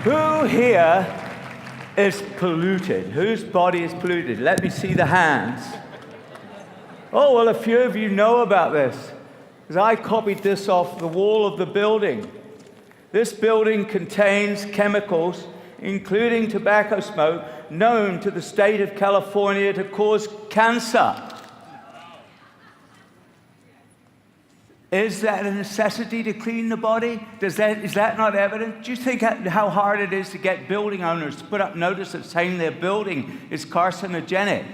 Who here is polluted? Whose body is polluted? Let me see the hands. Oh, well, a few of you know about this, because I copied this off the wall of the building. This building contains chemicals, including tobacco smoke, known to the state of California to cause cancer. Is that a necessity to clean the body? Is that not evident? Do you think how hard it is to get building owners to put up notices saying their building is carcinogenic?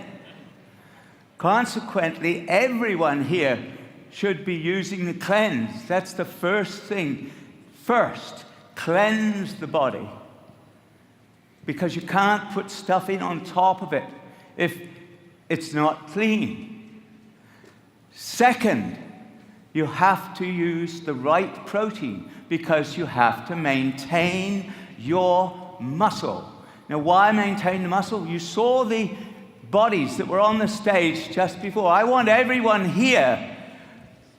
Consequently, everyone here should be using the cleanse. That's the first thing. First, cleanse the body. Because you can't put stuff in on top of it if it's not clean. Second, you have to use the right protein because you have to maintain your muscle. Now, why maintain the muscle? You saw the bodies that were on the stage just before. I want everyone here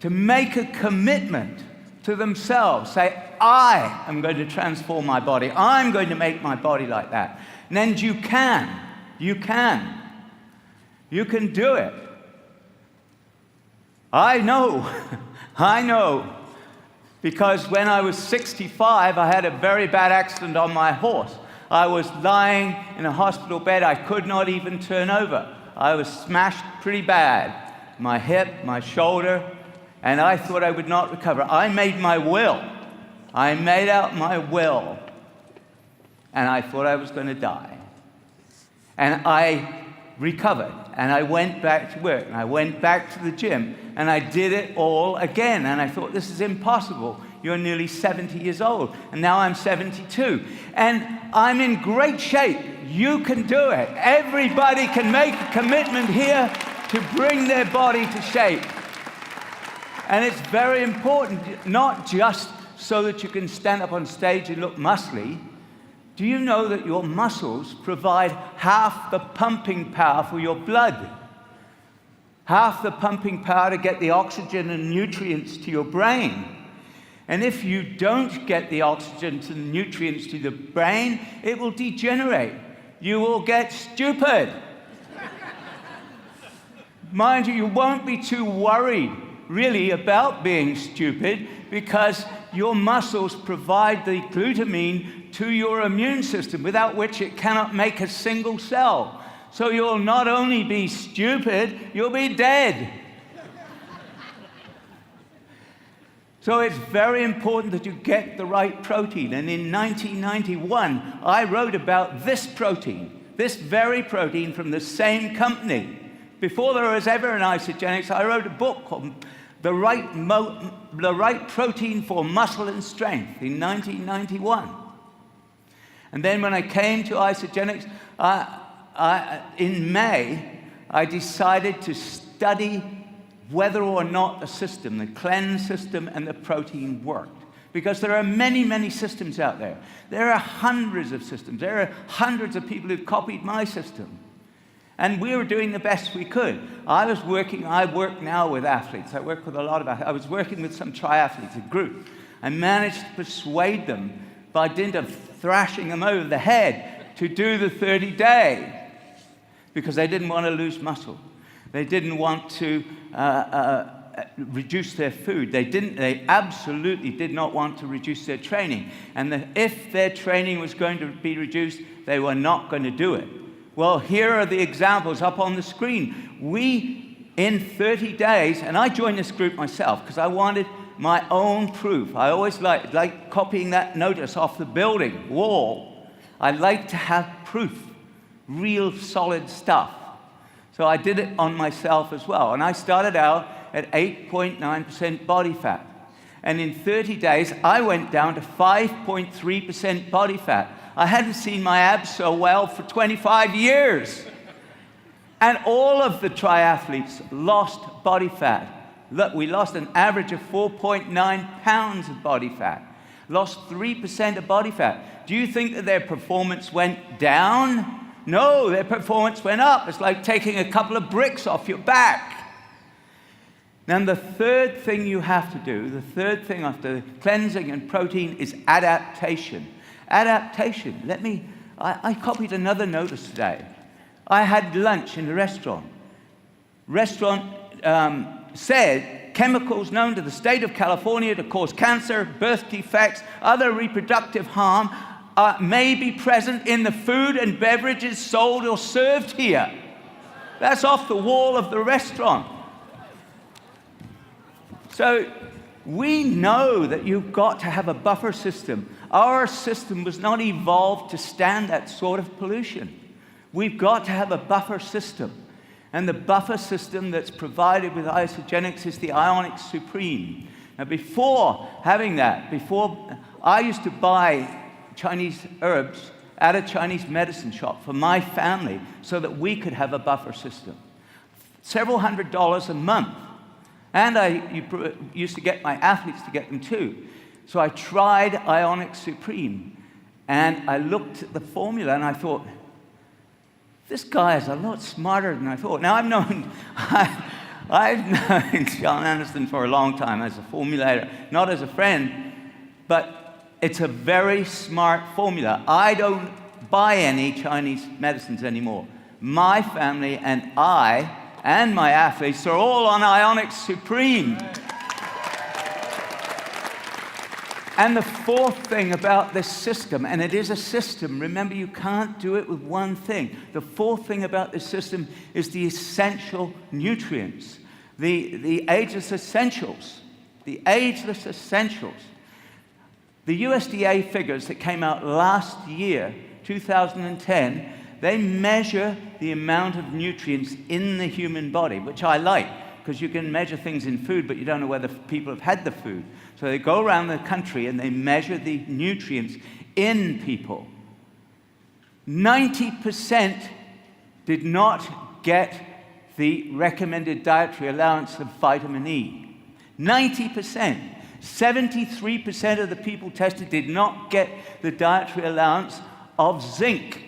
to make a commitment to themselves. Say, I am going to transform my body. I'm going to make my body like that. And then you can. You can do it. I know. I know. Because when I was 65, I had a very bad accident on my horse. I was lying in a hospital bed. I could not even turn over. I was smashed pretty bad. My hip, my shoulder, and I thought I would not recover. I made my will. I made out my will. And I thought I was going to die. And I recovered. And I went back to work. And I went back to the gym. And I did it all again. And I thought, this is impossible. You're nearly 70 years old. And now I'm 72. And I'm in great shape. You can do it. Everybody can make a commitment here to bring their body to shape. And it's very important, not just so that you can stand up on stage and look muscly. Do you know that your muscles provide half the pumping power for your blood? Half the pumping power to get the oxygen and nutrients to your brain. And if you don't get the oxygen and the nutrients to the brain, it will degenerate. You will get stupid. Mind you, you won't be too worried, really, about being stupid because your muscles provide the glutamine to your immune system, without which it cannot make a single cell. So you'll not only be stupid, you'll be dead. So it's very important that you get the right protein. And in 1991, I wrote about this protein, this very protein from the same company. Before there was ever an isogenics, I wrote a book called The Right Protein for Muscle and Strength in 1991. And then when I came to isogenics, in May, I decided to study whether or not the system, the cleanse system and the protein worked. Because there are many, many systems out there. There are hundreds of systems. There are hundreds of people who've copied my system. And we were doing the best we could. I work now with athletes. I work with a lot of athletes. I was working with some triathletes, a group. I managed to persuade them by dint of thrashing them over the head to do the 30-day because they didn't want to lose muscle. They didn't want to reduce their food. They absolutely did not want to reduce their training. And if their training was going to be reduced, they were not going to do it. Well, here are the examples up on the screen. We, in 30 days, and I joined this group myself because I wanted my own proof. I always like copying that notice off the building wall. I like to have proof, real solid stuff. So I did it on myself as well. And I started out at 8.9% body fat. And in 30 days, I went down to 5.3% body fat. I hadn't seen my abs so well for 25 years. And all of the triathletes lost body fat. Look, we lost an average of 4.9 pounds of body fat. Lost 3% of body fat. Do you think that their performance went down? No, their performance went up. It's like taking a couple of bricks off your back. Then the third thing you have to do, the third thing after cleansing and protein is adaptation. Adaptation. I copied another notice today. I had lunch in a restaurant. Restaurant said chemicals known to the state of California to cause cancer, birth defects, other reproductive harm may be present in the food and beverages sold or served here. That's off the wall of the restaurant. So we know that you've got to have a buffer system. Our system was not evolved to stand that sort of pollution. We've got to have a buffer system. And the buffer system that's provided with isogenics is the Ionic Supreme. Now before having that, I used to buy Chinese herbs at a Chinese medicine shop for my family so that we could have a buffer system. Several $100s a month. And I used to get my athletes to get them too. So I tried Ionic Supreme. And I looked at the formula and I thought, this guy is a lot smarter than I thought. Now, I've known John Anderson for a long time as a formulator, not as a friend, but it's a very smart formula. I don't buy any Chinese medicines anymore. My family and I and my athletes are all on Ionic Supreme. And the fourth thing about this system, and it is a system, remember you can't do it with one thing. The fourth thing about this system is the essential nutrients, the ageless essentials, the ageless essentials. The USDA figures that came out last year, 2010, they measure the amount of nutrients in the human body, which I like, because you can measure things in food, but you don't know whether people have had the food. So they go around the country and they measure the nutrients in people. 90% did not get the recommended dietary allowance of vitamin E. 90%. 73% of the people tested did not get the dietary allowance of zinc.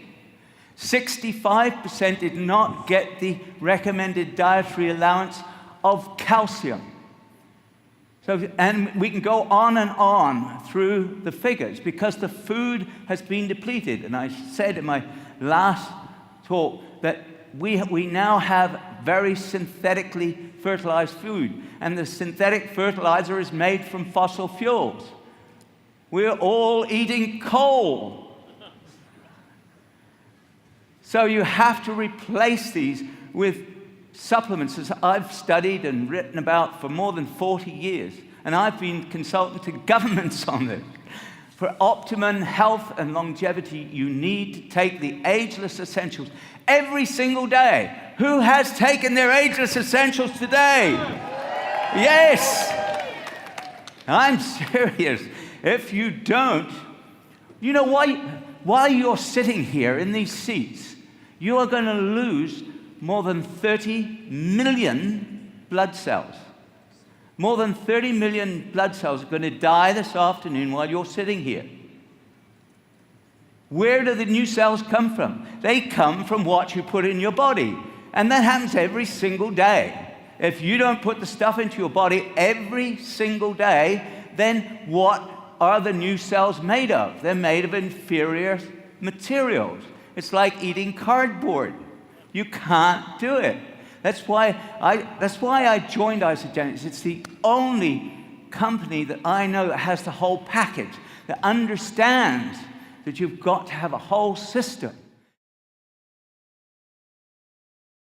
65% did not get the recommended dietary allowance of calcium. So, and we can go on and on through the figures because the food has been depleted. And I said in my last talk that we now have very synthetically fertilized food. And the synthetic fertilizer is made from fossil fuels. We're all eating coal. So you have to replace these with supplements, as I've studied and written about for more than 40 years. And I've been consulting to governments on this. For optimum health and longevity, you need to take the ageless essentials every single day. Who has taken their ageless essentials today? Yes. I'm serious. If you don't, you know why? While you're sitting here in these seats, you are going to lose more than 30 million blood cells. More than 30 million blood cells are going to die this afternoon while you're sitting here. Where do the new cells come from? They come from what you put in your body. And that happens every single day. If you don't put the stuff into your body every single day, then what are the new cells made of? They're made of inferior materials. It's like eating cardboard. You can't do it. That's why I joined Isogenics. It's the only company that I know that has the whole package, that understands that you've got to have a whole system.